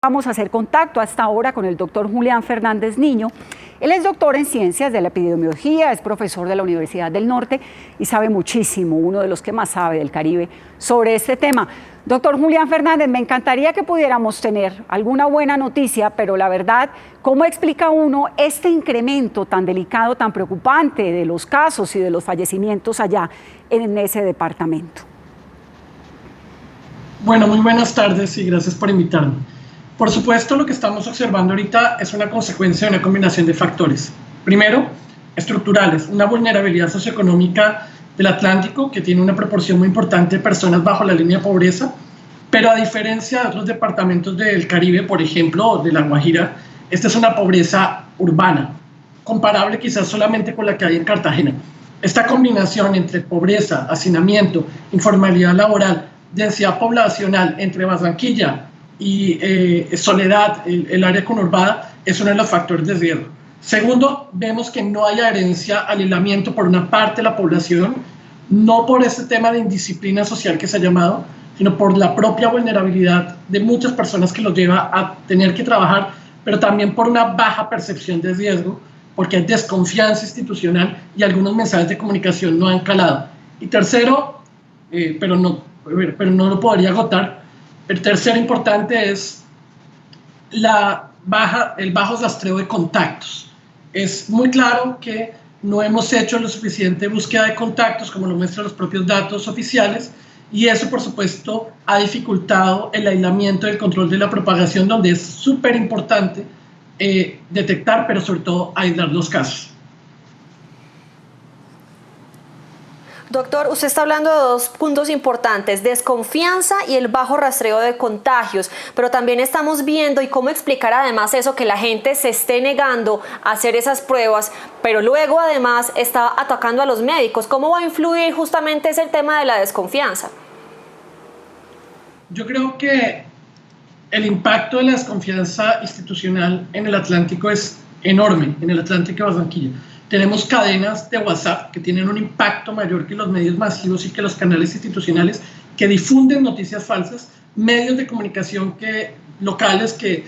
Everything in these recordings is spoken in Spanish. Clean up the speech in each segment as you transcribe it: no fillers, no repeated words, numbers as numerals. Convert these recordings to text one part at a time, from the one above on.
Vamos a hacer contacto hasta ahora con el doctor Julián Fernández Niño. Él es doctor en ciencias de la epidemiología, es profesor de la Universidad del Norte y sabe muchísimo, uno de los que más sabe del Caribe, sobre este tema. Doctor Julián Fernández, me encantaría que pudiéramos tener alguna buena noticia, pero la verdad, ¿cómo explica uno este incremento tan delicado, tan preocupante de los casos y de los fallecimientos allá en ese departamento? Bueno, muy buenas tardes y gracias por invitarme. Por supuesto, lo que estamos observando ahorita es una consecuencia de una combinación de factores. Primero, estructurales, una vulnerabilidad socioeconómica del Atlántico que tiene una proporción muy importante de personas bajo la línea de pobreza, pero a diferencia de otros departamentos del Caribe, por ejemplo, de La Guajira, esta es una pobreza urbana, comparable quizás solamente con la que hay en Cartagena. Esta combinación entre pobreza, hacinamiento, informalidad laboral, densidad poblacional entre Barranquilla y soledad, el área conurbada, es uno de los factores de riesgo. Segundo, vemos que no hay adherencia al aislamiento por una parte de la población, no por este tema de indisciplina social que se ha llamado, sino por la propia vulnerabilidad de muchas personas que los lleva a tener que trabajar, pero también por una baja percepción de riesgo, porque hay desconfianza institucional y algunos mensajes de comunicación no han calado. Y tercero, pero no lo podría agotar, el tercero importante es el bajo rastreo de contactos. Es muy claro que no hemos hecho lo suficiente búsqueda de contactos, como lo muestran los propios datos oficiales, y eso, por supuesto, ha dificultado el aislamiento y el control de la propagación, donde es súper importante detectar, pero sobre todo aislar los casos. Doctor, usted está hablando de dos puntos importantes, desconfianza y el bajo rastreo de contagios, pero también estamos viendo, y cómo explicar además eso, que la gente se esté negando a hacer esas pruebas, pero luego además está atacando a los médicos. ¿Cómo va a influir justamente ese tema de la desconfianza? Yo creo que el impacto de la desconfianza institucional en el Atlántico es enorme, en el Atlántico de Barranquilla. Tenemos cadenas de WhatsApp que tienen un impacto mayor que los medios masivos y que los canales institucionales que difunden noticias falsas, medios de comunicación locales que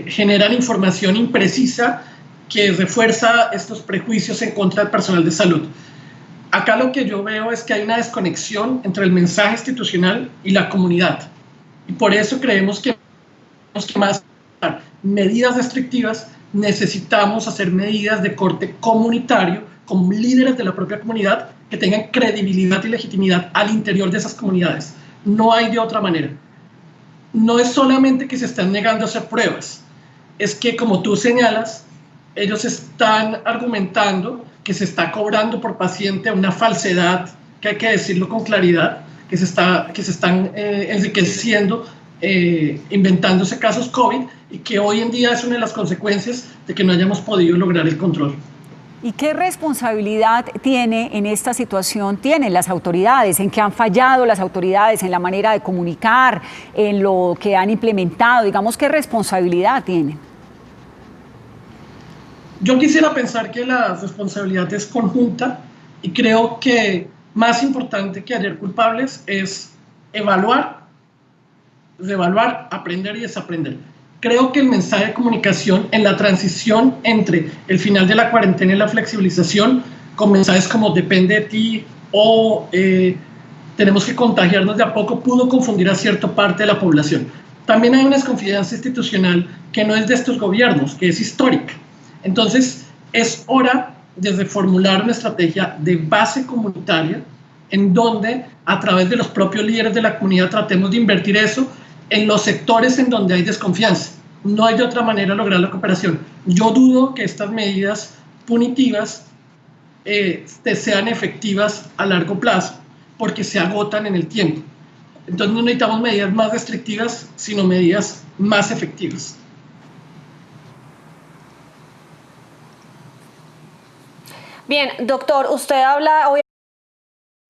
generan información imprecisa que refuerza estos prejuicios en contra del personal de salud. Acá lo que yo veo es que hay una desconexión entre el mensaje institucional y la comunidad. Y por eso creemos que más medidas restrictivas, necesitamos hacer medidas de corte comunitario con líderes de la propia comunidad que tengan credibilidad y legitimidad al interior de esas comunidades. No hay de otra manera. No es solamente que se están negando a hacer pruebas, es que, como tú señalas, ellos están argumentando que se está cobrando por paciente una falsedad, que hay que decirlo con claridad, que se están enriqueciendo, inventándose casos COVID, y que hoy en día es una de las consecuencias de que no hayamos podido lograr el control. ¿Y qué responsabilidad tienen las autoridades? ¿En qué han fallado las autoridades? ¿En la manera de comunicar? ¿En lo que han implementado? Digamos, ¿qué responsabilidad tienen? Yo quisiera pensar que la responsabilidad es conjunta, y creo que más importante que hallar culpables es evaluar, reevaluar, aprender y desaprender. Creo que el mensaje de comunicación en la transición entre el final de la cuarentena y la flexibilización, con mensajes como depende de ti o tenemos que contagiarnos de a poco, pudo confundir a cierta parte de la población. También hay una desconfianza institucional que no es de estos gobiernos, que es histórica. Entonces, es hora de reformular una estrategia de base comunitaria en donde, a través de los propios líderes de la comunidad, tratemos de invertir eso en los sectores en donde hay desconfianza. No hay de otra manera lograr la cooperación. Yo dudo que estas medidas punitivas sean efectivas a largo plazo, porque se agotan en el tiempo. Entonces no necesitamos medidas más restrictivas, sino medidas más efectivas. Bien, doctor, usted habla hoy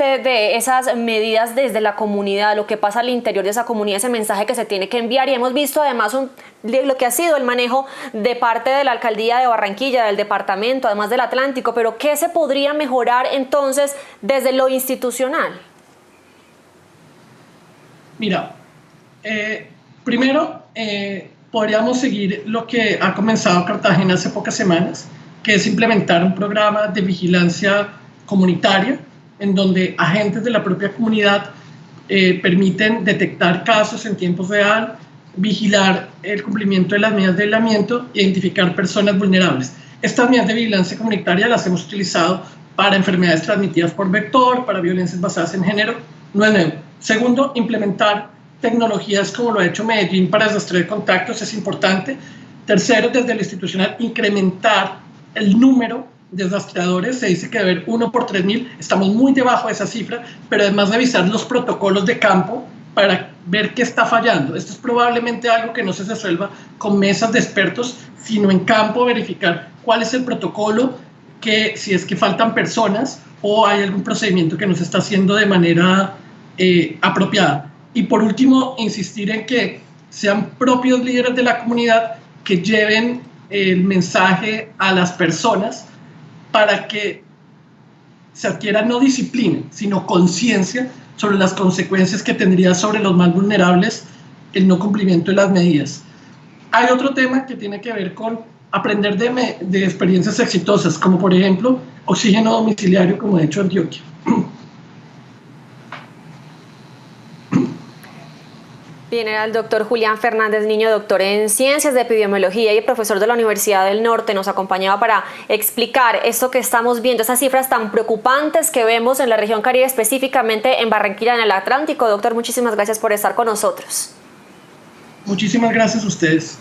de esas medidas desde la comunidad, lo que pasa al interior de esa comunidad, ese mensaje que se tiene que enviar, y hemos visto además lo que ha sido el manejo de parte de la alcaldía de Barranquilla, del departamento, además del Atlántico, pero ¿qué se podría mejorar entonces desde lo institucional? Mira, primero podríamos seguir lo que ha comenzado Cartagena hace pocas semanas, que es implementar un programa de vigilancia comunitaria, en donde agentes de la propia comunidad permiten detectar casos en tiempo real, vigilar el cumplimiento de las medidas de aislamiento e identificar personas vulnerables. Estas medidas de vigilancia comunitaria las hemos utilizado para enfermedades transmitidas por vector, para violencias basadas en género, no es nuevo. Segundo, implementar tecnologías como lo ha hecho Medellín para rastrear contactos es importante. Tercero, desde lo institucional, incrementar el número de rastreadores. Se dice que debe haber 1 por 3.000, estamos muy debajo de esa cifra, pero además revisar los protocolos de campo para ver qué está fallando. Esto es probablemente algo que no se resuelva con mesas de expertos, sino en campo verificar cuál es el protocolo, que si es que faltan personas o hay algún procedimiento que no se está haciendo de manera apropiada. Y por último, insistir en que sean propios líderes de la comunidad que lleven el mensaje a las personas para que se adquiera no disciplina, sino conciencia sobre las consecuencias que tendría sobre los más vulnerables el no cumplimiento de las medidas. Hay otro tema que tiene que ver con aprender de experiencias exitosas, como por ejemplo oxígeno domiciliario, como ha hecho Antioquia. Bien, era el doctor Julián Fernández Niño, doctor en Ciencias de Epidemiología y profesor de la Universidad del Norte. Nos acompañaba para explicar esto que estamos viendo, esas cifras tan preocupantes que vemos en la región Caribe, específicamente en Barranquilla, en el Atlántico. Doctor, muchísimas gracias por estar con nosotros. Muchísimas gracias a ustedes.